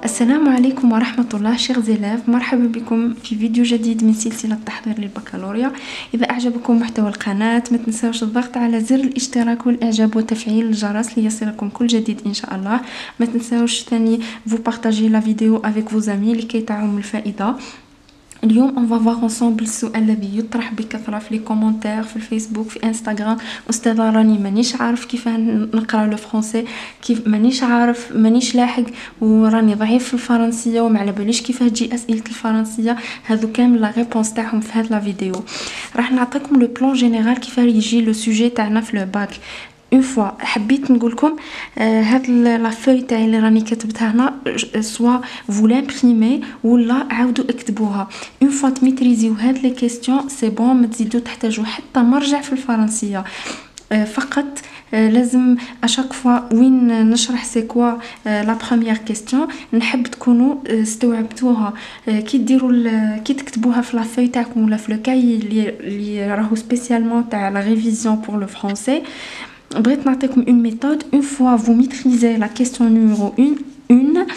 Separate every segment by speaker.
Speaker 1: السلام عليكم ورحمة الله شيخ زلاف، مرحبا بكم في فيديو جديد من سلسلة تحضير للبكالوريا. إذا أعجبكم محتوى القناة ما تنسوش الضغط على زر الاشتراك والإعجاب وتفعيل الجرس ليصلكم كل جديد إن شاء الله. ما تنسوش ثاني vous partager la vidéo avec vos amis لكي تعم الفائدة. اليوم on va voir ensemble السؤال الذي يطرح بكثرة في الكومنتار في الفيسبوك في انستغرام. أستاذة راني مانيش عارف كيف نقرأ لو فرونسي، كيف مانيش لاحق وراني ضعيف في الفرنسية وما على باليش كيف تجي أسئلة الفرنسية. هذو كامل لا ريبونس تاعهم في هاد لا فيديو. راح نعطيكم لو بلان جينيرال كيف يجي لو سوجي تاعنا في لو باك. اون فوا حبيت نقولكم هاد لا فوي تاعي اللي راني كتبتها هنا سوا فو لامبريمي ولا عاودوا اكتبوها. اون فوا تميتريزيو هاد لي كيستيون سي بون، ما تزيدو تحتاجوا حتى مرجع في الفرنسيه. فقط لازم اشاك فوا وين نشرح سي كوا لا بروميير كيستيون نحب تكونوا استوعبتوها. كي تكتبوها في لا فوي تاعكم ولا في لو كاي اللي راهو سبيسيالمون تاع لا ريفيزيون بور لو فرونسي. بغيت نعطيكم اون ميثود. اون فوا فو ميتريزي لا كيستيون نيميرو 1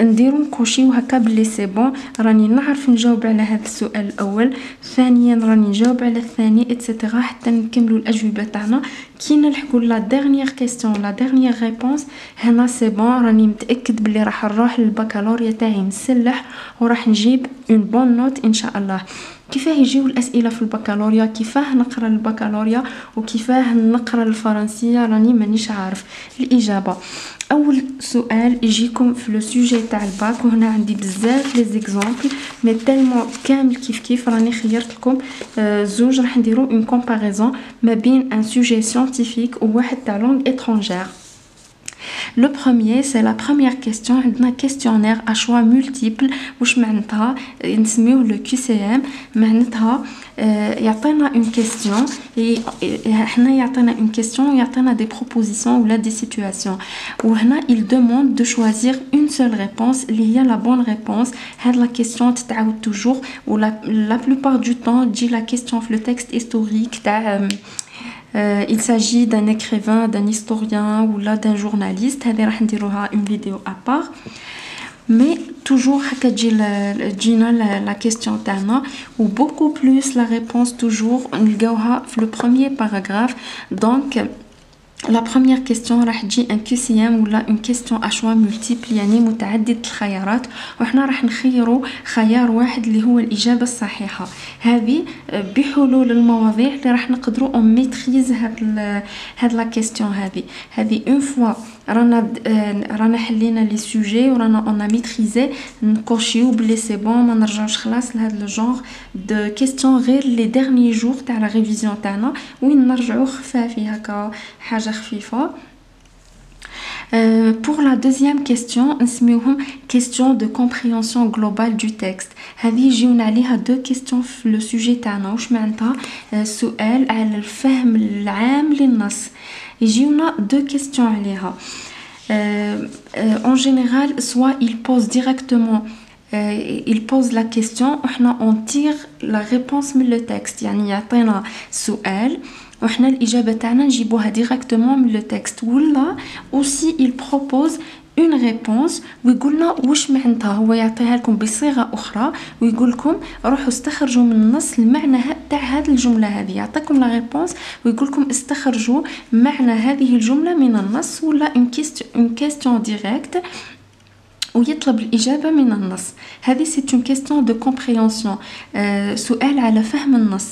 Speaker 1: نديرو نكوشيو هكا بلي سي بون راني نعرف نجاوب على هذا السؤال الاول، ثانيا راني نجاوب على الثاني اتسيتيرا حتى نكملوا الاجوبه تاعنا. كي نلحقوا لا ديرنيير كيستيون لا ديرنيير ريبونس هنا سي بون راني متاكد بلي راح نروح للبكالوريا تاعي مسلح وراح نجيب اون بون نوت ان شاء الله. كيفاه يجيو الاسئله في البكالوريا، كيفاه نقرا البكالوريا وكيفاه نقرا الفرنسيه راني مانيش عارف الاجابه. اول سؤال يجيكم في لو سوجي تاع الباك، وهنا عندي بزاف لي زيكزامبل مي تالمون كامل كيف راني خيرت لكم زوج راح نديرو اون كومباريزون ما بين ان سوجي سيانتيفيك وواحد تاع لونغ étrangère. Le premier, c'est la première question. عندنا questionnaire à choix multiples. واش معناتها نسميوه le QCM. معناتها يعطينا une question احنا يعطينا une question ويعطينا des propositions ولا des situations. وهنا il demande de choisir une seule réponse اللي هي la bonne réponse. هاد la question تتعاود toujours و la plupart du temps تجي la question في le texte historique تاع il s'agit d'un écrivain, d'un historien ou là d'un journaliste. هذه راح نديروها une vidéo à part. Mais toujours هكا تجينا la question تاعنا و beaucoup plus la réponse toujours نلقاوها في le premier paragraphe. Donc la première question راح تجي ان QCM ولا une question à choix multiple يعني متعدد الخيارات، وحنا راح نخيروا خيار واحد اللي هو الإجابة الصحيحة. هذه بحلول المواضيع اللي راح نقدروا on maîtrise هاد لا كيستيون. هذه اون فوا رانا حلينا لي سوجي ورانا on a maîtrisé نكوشيو بلي سي بون ما نرجعوش خلاص لهاد لو جونغ دو كيستيون غير لي ديرني جور تاع لا ريفيزيون تاعنا وين نرجعوا خفافي هكا حاجه خفيفه. Pour la deuxième question نسميوهم question de compréhension globale du texte. هذه يجيونا عليها deux questions في le sujet تاعنا. واش معناتها سؤال على الفهم العام للنص. يجيونا deux questions عليها. En général soit il pose directement il pose la question وحنا on tire la réponse من le texte. يعني يعطينا سؤال وحنا الإجابة تاعنا نجيبوها ديريكتومون من لو تكست، ولا اوسي il propose une réponse ويقولنا واش معناتها. هو يعطيها لكم بصيغة أخرى ويقول لكم روحوا استخرجوا من النص المعنى تاع هذه الجملة هذه. يعطيكم لا ريبونس ويقول لكم استخرجوا معنى هذه الجملة من النص، ولا une question directe ويطلب الإجابة من النص. هذه c'est une question de compréhension. سؤال على فهم النص.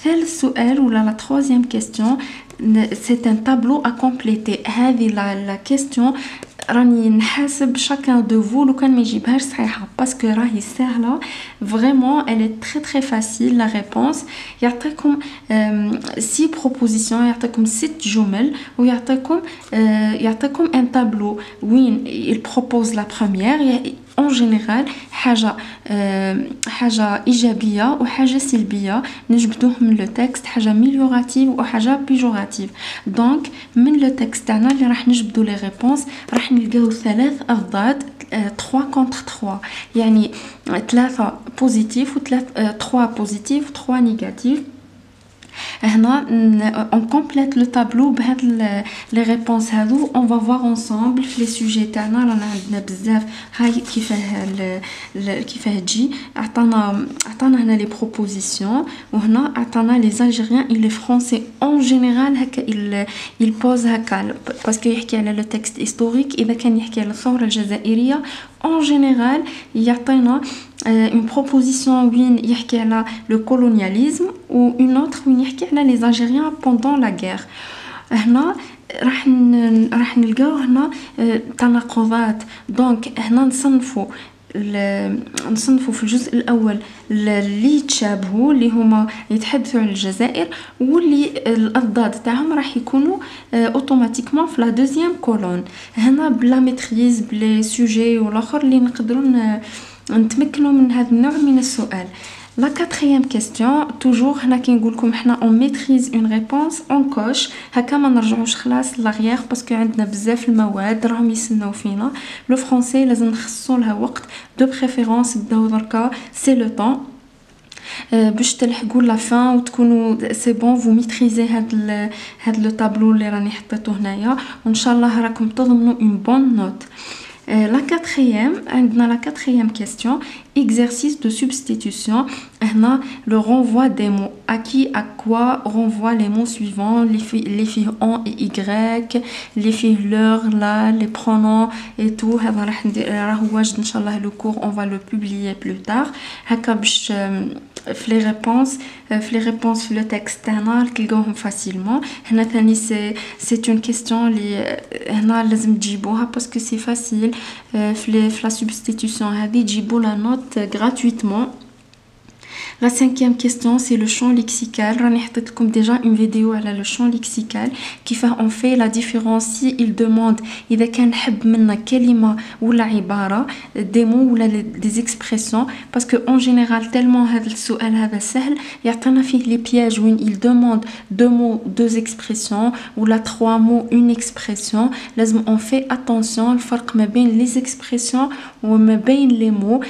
Speaker 1: ثالث سؤال ولا la troisième question c'est un tableau à compléter. هذه la question راني نحاسب chacun de vous لو كان ما يجيبهاش صحيحه باسكو راهي سهله vraiment elle est très très facile la réponse. يعطيكم 6 propositions، يعطيكم 6 جمل ويعطيكم un tableau وين il propose la première en général حاجه ايجابيه وحاجه سلبيه نجبدوه من لو تكست، حاجه ميليوراتيف وحاجه بيجوراتيف. دونك من لو تكست تاعنا اللي راح نجبدو لي ريبونس راح نلقاو 3 أضداد 3 contre 3 يعني 3 بوزيتيف و 3 بوزيتيف و 3 نيجاتيف. هنا on complète le tableau بهاد les réponses هادو. on va voir ensemble في les sujets تاعنا رانا عندنا بزاف. هاي كيفاه تجي عطانا هنا les propositions وهنا عطانا les Algériens et les Français en général هكا il pose هكا باسكو يحكي على le texte historique. اذا كان يحكي على الثورة الجزائرية en général يعطينا une proposition وين يحكي على le colonialisme و une autre وين يحكي على les Algériens pendant la guerre. هنا راح نلقاو هنا تناقضات. دونك هنا نصنفوا في الجزء الاول اللي يتشابهوا اللي هما يتحدثوا عن الجزائر واللي الاضداد تاعهم راح يكونوا اوتوماتيكمون في لا دوزيام كولون. هنا بلا ميتريز بلي سوجي والاخر اللي نقدروا نتمكنوا من هذا النوع من السؤال. La quatrième question, toujours هنا كي نقول لكم احنا on maîtrise une réponse on coche. هكا ما نرجعوش خلاص لاغيير باسكو عندنا بزاف المواد راهم يسناو فينا. لو فرونسي لازم نخصصوا لها وقت دو بريفيرونس. بداو دركا سي لو طون باش تلحقوا لا فان وتكونوا سي بون فو ميتريزي هاد لو طابلو اللي راني حطيته هنايا وان شاء الله راكم تضمنوا اون بون نوت. La quatrième question, exercice de substitution. Le renvoi des mots. À qui, à quoi renvoient les mots suivants? Les filles on et y, les filles leur, là, les pronoms et tout. Le cours, on va le publier plus tard. Les réponses le texte تلقاوهم facilement. C'est une question هنا لازم تجيبوها parce que c'est facile. في la substitution هذه تجيبوا la note gratuitement. La cinquième question, c'est le champ lexical. راني حطيت لكم déjà une vidéo على le champ lexical كيفاه on fait la différence si il demande إذا كان حب منا كلمة ولا عبارة des mots ولا des expressions parce que en général tellement هذا السؤال هذا سهل يعطينا فيه les pièges وين il demande deux mots deux expressions ولا trois mots une expression. لازم on fait attention الفرق ما بين les expressions وما بين les mots.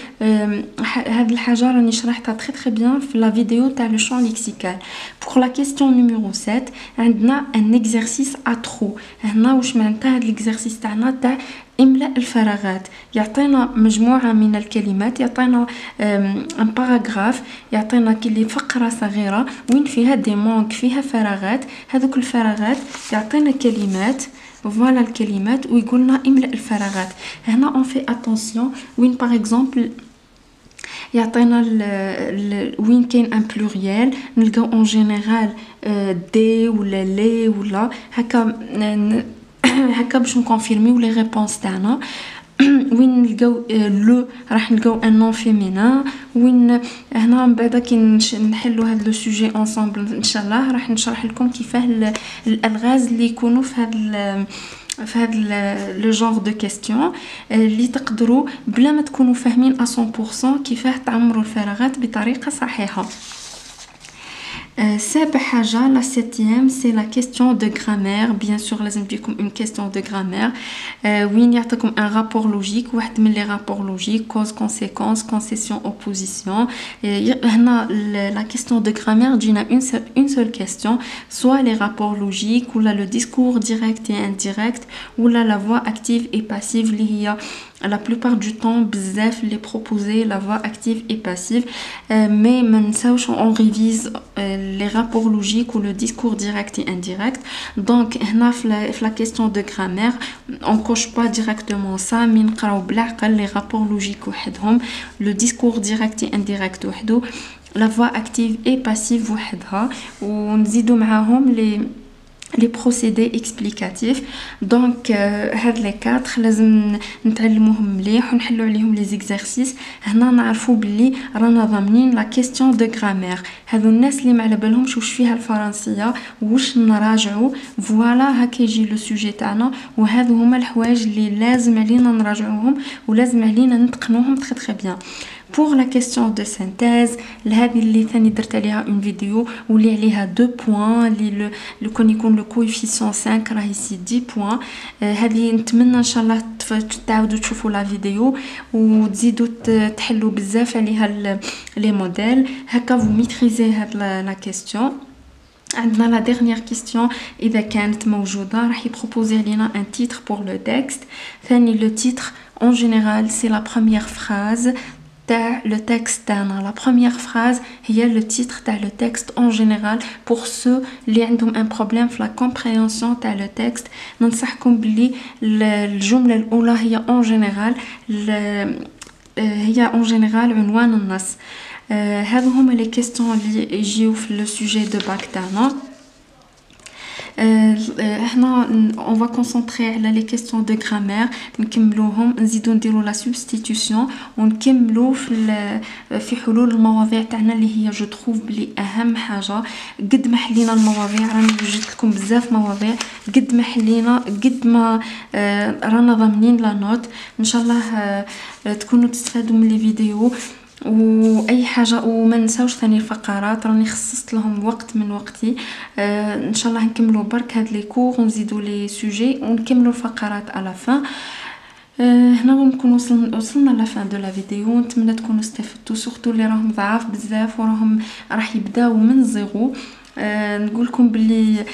Speaker 1: هذه الحاجة راني شرحتها très bien في la vidéo تاع le champ lexical. Pour la question numéro 7 عندنا un exercice à trop. هنا واش معناتها هذا الاكزرسيس تاعنا تاع املاء الفراغات. يعطينا مجموعة من الكلمات يعطينا ان باراغراف يعطينا كلي فقرة صغيرة وين فيها دي مونك فيها فراغات. هذوك الفراغات يعطينا كلمات فوالا الكلمات ويقولنا املأ الفراغات. هنا on fait attention وين par exemple يعطينا وين كاين ان بلوريال نلقاو اون جينيرال دي ولا لي ولا هكا باش نكونفيرميو لي ريبونس تاعنا. وين نلقاو لو راح نلقاو ان نون فيمينين. وين هنا من بعد كي نحلوا هذا لو سوجي انصامبل ان شاء الله راح نشرح لكم كيفاه الالغاز اللي يكونوا في هذا لو جونغ دو كيستيون اللي تقدروا بلا ما تكونوا فاهمين 100% كيفاه تعمروا الفراغات بطريقه صحيحه. سابع حاجة la septième c'est la question de grammaire. bien sûr لازم تجيكم une question de grammaire وين يعطيكم un rapport logique واحد من les rapports logiques cause conséquence concession opposition. هنا la question de grammaire جينا une seule question soit les rapports logiques ou le discours direct et indirect ou la voix active et passive اللي هي la plupart du temps بزاف les proposer la voix active et passive. mais ما نساوش on révise les rapports logiques ou le discours direct et indirect. donc هنا في la question de grammaire on coche pas directement ça mais نقراو بالعقل les rapports logiques وحدهم le discours direct et indirect وحده la voix active et passive وحدها ونزيدو معاهم les procédés explicatifs. donc هاد les 4 لازم نتعلموهم مليح ونحلو عليهم les exercices. هنا نعرفوا باللي رانا ضامنين la question de grammaire. هذو الناس اللي ما على بالهمش واش فيها الفرنسيه واش نراجعوا فوالا هكا يجي لو سوجي تاعنا وهذو هما الحوايج اللي لازم علينا نراجعوهم ولازم علينا نتقنوهم très très bien. pour la question de synthèse هذه اللي ثاني درت عليها une vidéo واللي عليها 2 points اللي لو كان يكون لو كويفيسيون 5 راه يسي 10 points. هذه نتمنى ان شاء الله تعاودوا تشوفوا لا فيديو وتزيدوا تحلوا بزاف عليها لي موديل هكا vous maîtrisez هاد لا question. عندنا لا dernière question إذا كانت موجودة راح يبروبوزي علينا un titre pour le texte. ثاني le titre en général c'est la première phrase تاع le texte تاعنا. La première phrase هي le titre تاع le texte en général pour ceux اللي عندهم un problème في la compréhension تاع le texte. ننصحكم بلي الجملة الأولى هي en général هي en général عنوان النص. هذو هما لي كيستيون اللي يجيو في لو سوجي دو باك تاعنا. هنا on va concentrer على لي كيستيون دو غرامير نكملوهم نزيدو نديرو لا سبستيتيوشن ونكملو في حلول المواضيع تاعنا اللي هي جو تروف بلي اهم حاجه. قد ما حلينا المواضيع راني وجدت لكم بزاف مواضيع قد ما حلينا قد ما رانا ضامنين لا نوت. ان شاء الله تكونوا تستفادوا من لي فيديو واي حاجه. وما نساوش ثاني الفقرات راني خصصت لهم وقت من وقتي. ان شاء الله نكملوا برك هاد لي كور ونزيدوا لي سوجي ونكملوا الفقرات على فان. هنا نكون وصلنا لا فان دو لا فيديو. نتمنى تكونوا استفدتوا سورتو اللي راهم ضعاف بزاف وراهم راح يبداو من زيرو. نقول لكم بلي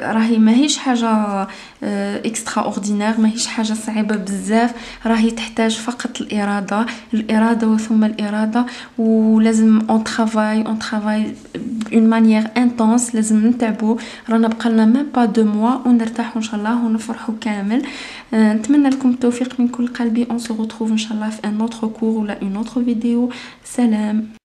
Speaker 1: راهي ماهيش حاجه اكسترا اوردينير ماهيش حاجه صعيبه بزاف. راهي تحتاج فقط الاراده وثم الاراده ولازم اون ترافاي اون مانيير انتونس. لازم نتعبوا رانا بقالنا ميم با 2 موا ونرتاحوا ان شاء الله ونفرحوا كامل. نتمنى لكم التوفيق من كل قلبي. اون سو retrouve ان شاء الله في ان اوتر كور ولا اون اوتر فيديو. سلام.